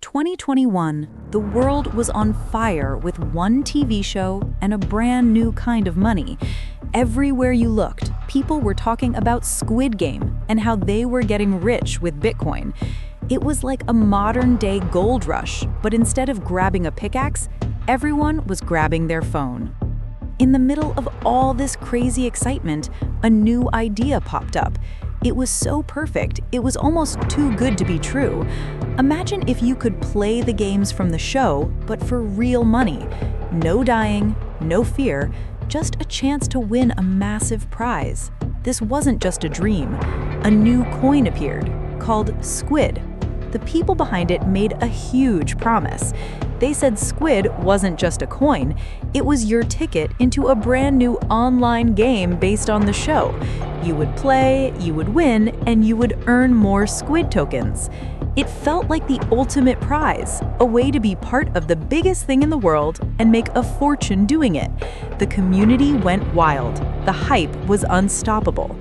2021, the world was on fire with one TV show and a brand new kind of money. Everywhere you looked, people were talking about Squid Game and how they were getting rich with Bitcoin. It was like a modern-day gold rush, but instead of grabbing a pickaxe, everyone was grabbing their phone. In the middle of all this crazy excitement, a new idea popped up. It was so perfect, it was almost too good to be true. Imagine if you could play the games from the show, but for real money. No dying, no fear, just a chance to win a massive prize. This wasn't just a dream. A new coin appeared, called Squid. The people behind it made a huge promise. They said Squid wasn't just a coin, it was your ticket into a brand new online game based on the show. You would play, you would win, and you would earn more Squid tokens. It felt like the ultimate prize, a way to be part of the biggest thing in the world and make a fortune doing it. The community went wild. The hype was unstoppable.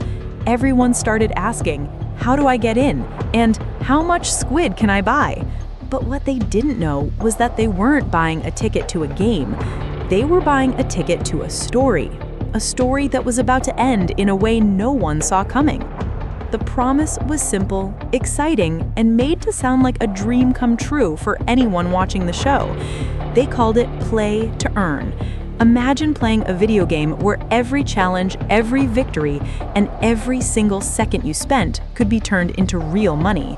Everyone started asking, "How do I get in?" and "How much Squid can I buy?" But what they didn't know was that they weren't buying a ticket to a game. They were buying a ticket to a story that was about to end in a way no one saw coming. The promise was simple, exciting, and made to sound like a dream come true for anyone watching the show. They called it play to earn. Imagine playing a video game where every challenge, every victory, and every single second you spent could be turned into real money.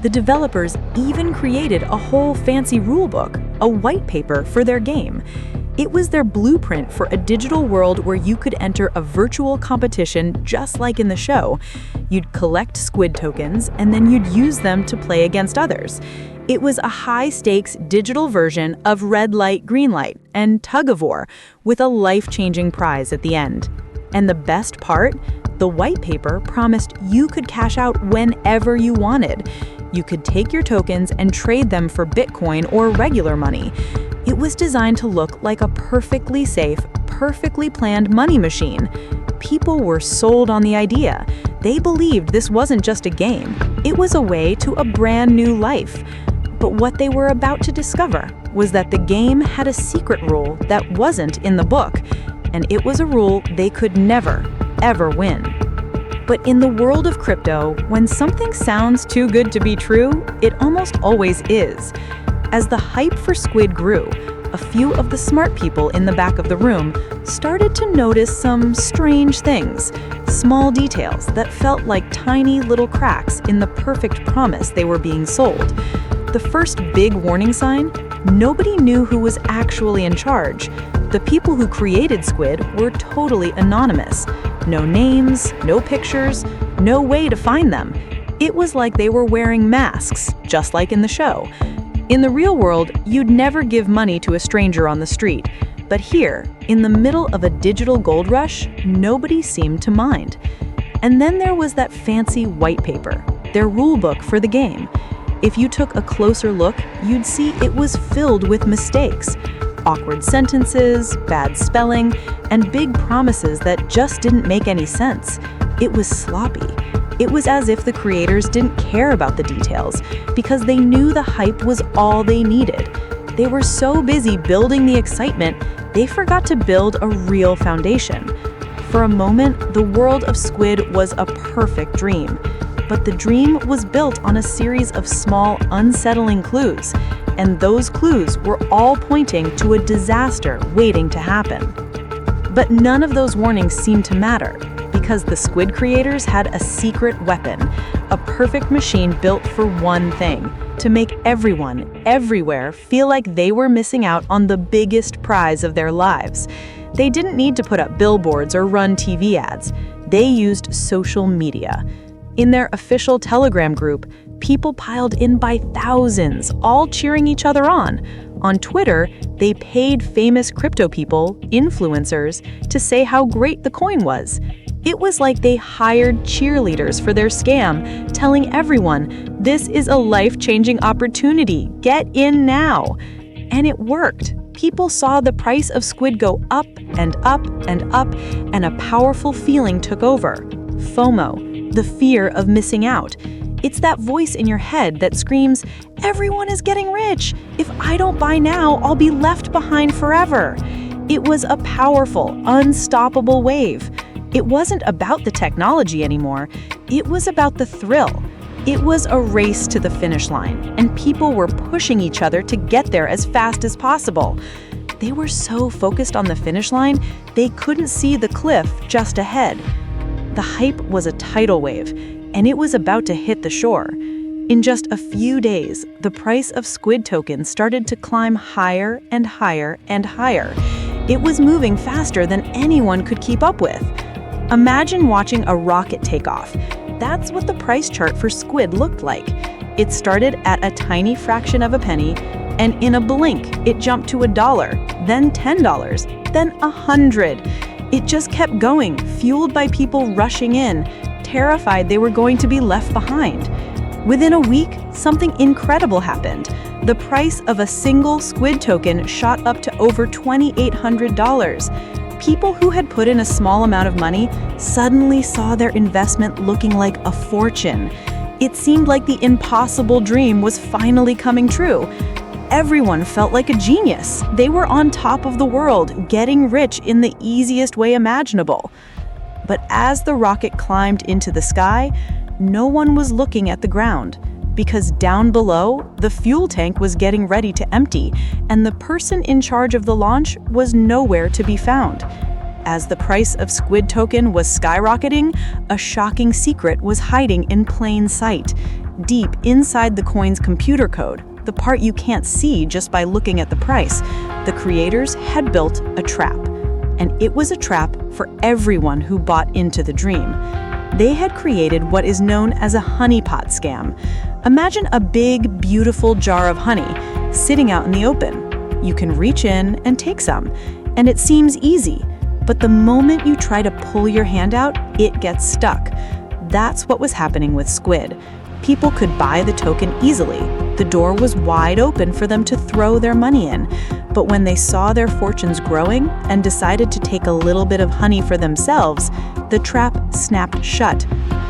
The developers even created a whole fancy rulebook, a white paper for their game. It was their blueprint for a digital world where you could enter a virtual competition just like in the show. You'd collect Squid tokens, and then you'd use them to play against others. It was a high-stakes digital version of red light, green light, and tug-of-war, with a life-changing prize at the end. And the best part? The white paper promised you could cash out whenever you wanted. You could take your tokens and trade them for Bitcoin or regular money. It was designed to look like a perfectly safe, perfectly planned money machine. People were sold on the idea. They believed this wasn't just a game. It was a way to a brand new life. But what they were about to discover was that the game had a secret rule that wasn't in the book, and it was a rule they could never, ever win. But in the world of crypto, when something sounds too good to be true, it almost always is. As the hype for Squid grew, a few of the smart people in the back of the room started to notice some strange things, small details that felt like tiny little cracks in the perfect promise they were being sold. The first big warning sign? Nobody knew who was actually in charge. The people who created Squid were totally anonymous. No names, no pictures, no way to find them. It was like they were wearing masks, just like in the show. In the real world, you'd never give money to a stranger on the street. But here, in the middle of a digital gold rush, nobody seemed to mind. And then there was that fancy white paper, their rule book for the game. If you took a closer look, you'd see it was filled with mistakes. Awkward sentences, bad spelling, and big promises that just didn't make any sense. It was sloppy. It was as if the creators didn't care about the details because they knew the hype was all they needed. They were so busy building the excitement, they forgot to build a real foundation. For a moment, the world of Squid was a perfect dream. But the dream was built on a series of small, unsettling clues. And those clues were all pointing to a disaster waiting to happen. But none of those warnings seemed to matter, because the Squid creators had a secret weapon, a perfect machine built for one thing: to make everyone, everywhere, feel like they were missing out on the biggest prize of their lives. They didn't need to put up billboards or run TV ads. They used social media. In their official Telegram group, people piled in by thousands, all cheering each other on. On Twitter, they paid famous crypto people, influencers, to say how great the coin was. It was like they hired cheerleaders for their scam, telling everyone, "This is a life-changing opportunity. Get in now." And it worked. People saw the price of Squid go up and up and up, and a powerful feeling took over. FOMO, the fear of missing out. It's that voice in your head that screams, "Everyone is getting rich. If I don't buy now, I'll be left behind forever." It was a powerful, unstoppable wave. It wasn't about the technology anymore. It was about the thrill. It was a race to the finish line, and people were pushing each other to get there as fast as possible. They were so focused on the finish line, they couldn't see the cliff just ahead. The hype was a tidal wave, and it was about to hit the shore. In just a few days, the price of Squid tokens started to climb higher and higher and higher. It was moving faster than anyone could keep up with. Imagine watching a rocket take off. That's what the price chart for Squid looked like. It started at a tiny fraction of a penny, and in a blink, it jumped to $1, then $10, then $100. It just kept going, fueled by people rushing in, terrified they were going to be left behind. Within a week, something incredible happened. The price of a single Squid token shot up to over $2,800. People who had put in a small amount of money suddenly saw their investment looking like a fortune. It seemed like the impossible dream was finally coming true. Everyone felt like a genius. They were on top of the world, getting rich in the easiest way imaginable. But as the rocket climbed into the sky, no one was looking at the ground, because down below, the fuel tank was getting ready to empty, and the person in charge of the launch was nowhere to be found. As the price of Squid token was skyrocketing, a shocking secret was hiding in plain sight, deep inside the coin's computer code, the part you can't see just by looking at the price. The creators had built a trap, and it was a trap for everyone who bought into the dream. They had created what is known as a honeypot scam. Imagine a big, beautiful jar of honey sitting out in the open. You can reach in and take some, and it seems easy. But the moment you try to pull your hand out, it gets stuck. That's what was happening with Squid. People could buy the token easily. The door was wide open for them to throw their money in. But when they saw their fortunes growing and decided to take a little bit of honey for themselves, the trap snapped shut.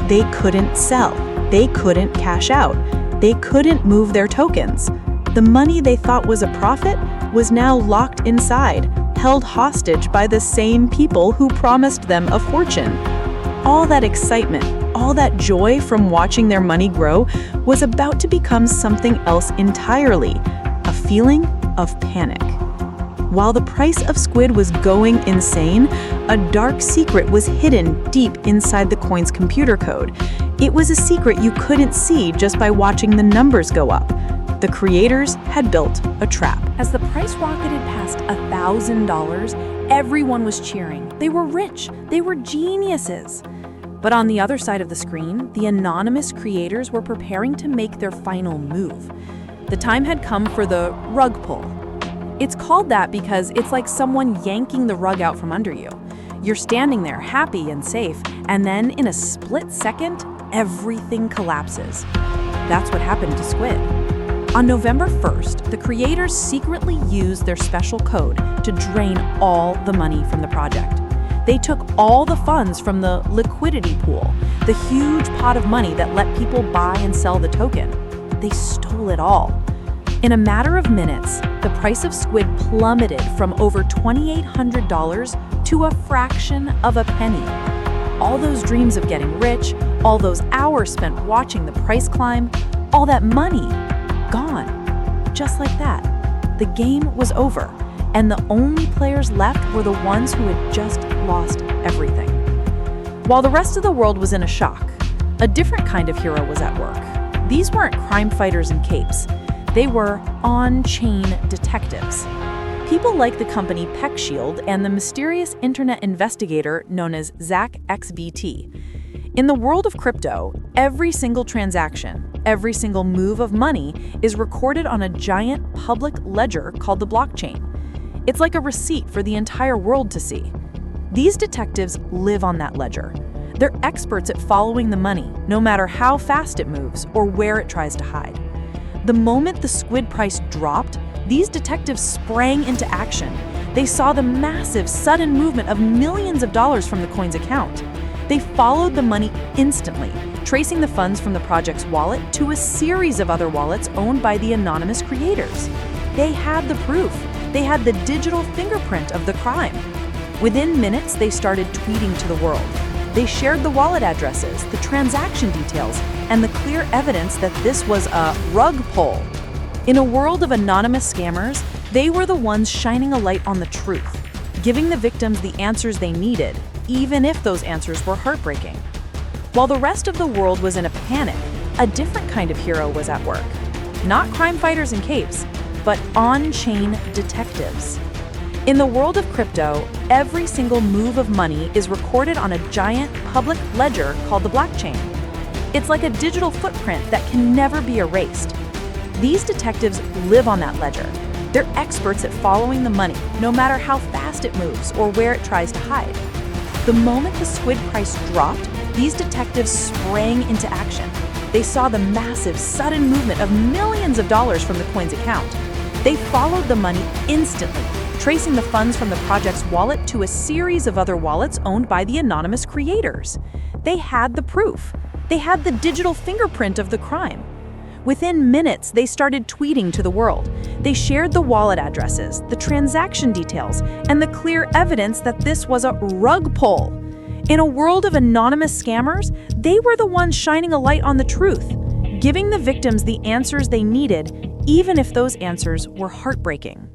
They couldn't sell. They couldn't cash out. They couldn't move their tokens. The money they thought was a profit was now locked inside, held hostage by the same people who promised them a fortune. All that excitement, all that joy from watching their money grow was about to become something else entirely, a feeling of panic. While the price of Squid was going insane, a dark secret was hidden deep inside the coin's computer code. It was a secret you couldn't see just by watching the numbers go up. The creators had built a trap. As the price rocketed past $1,000, everyone was cheering. They were rich. They were geniuses. But on the other side of the screen, the anonymous creators were preparing to make their final move. The time had come for the rug pull. It's called that because it's like someone yanking the rug out from under you. You're standing there happy and safe, and then in a split second, everything collapses. That's what happened to Squid. On November 1st, the creators secretly used their special code to drain all the money from the project. They took all the funds from the liquidity pool, the huge pot of money that let people buy and sell the token. They stole it all. In a matter of minutes, the price of Squid plummeted from over $2,800 to a fraction of a penny. All those dreams of getting rich, all those hours spent watching the price climb, all that money, gone. Just like that. The game was over, and the only players left were the ones who had just lost everything. While the rest of the world was in a shock, a different kind of hero was at work. These weren't crime fighters in capes. They were on-chain detectives. People like the company PeckShield and the mysterious internet investigator known as ZachXBT. In the world of crypto, every single transaction, every single move of money is recorded on a giant public ledger called the blockchain. It's like a receipt for the entire world to see. These detectives live on that ledger. They're experts at following the money, no matter how fast it moves or where it tries to hide. The moment the Squid price dropped, these detectives sprang into action. They saw the massive, sudden movement of millions of dollars from the coin's account. They followed the money instantly, tracing the funds from the project's wallet to a series of other wallets owned by the anonymous creators. They had the proof. They had the digital fingerprint of the crime. Within minutes, they started tweeting to the world. They shared the wallet addresses, the transaction details, and the clear evidence that this was a rug pull. In a world of anonymous scammers, they were the ones shining a light on the truth, giving the victims the answers they needed, even if those answers were heartbreaking. While the rest of the world was in a panic, a different kind of hero was at work. Not crime fighters in capes, but on-chain detectives. In the world of crypto, every single move of money is recorded on a giant public ledger called the blockchain. It's like a digital footprint that can never be erased. These detectives live on that ledger. They're experts at following the money, no matter how fast it moves or where it tries to hide. The moment the squid price dropped, these detectives sprang into action. They saw the massive, sudden movement of millions of dollars from the coin's account. They followed the money instantly, tracing the funds from the project's wallet to a series of other wallets owned by the anonymous creators. They had the proof. They had the digital fingerprint of the crime. Within minutes, they started tweeting to the world. They shared the wallet addresses, the transaction details, and the clear evidence that this was a rug pull. In a world of anonymous scammers, they were the ones shining a light on the truth, giving the victims the answers they needed, even if those answers were heartbreaking.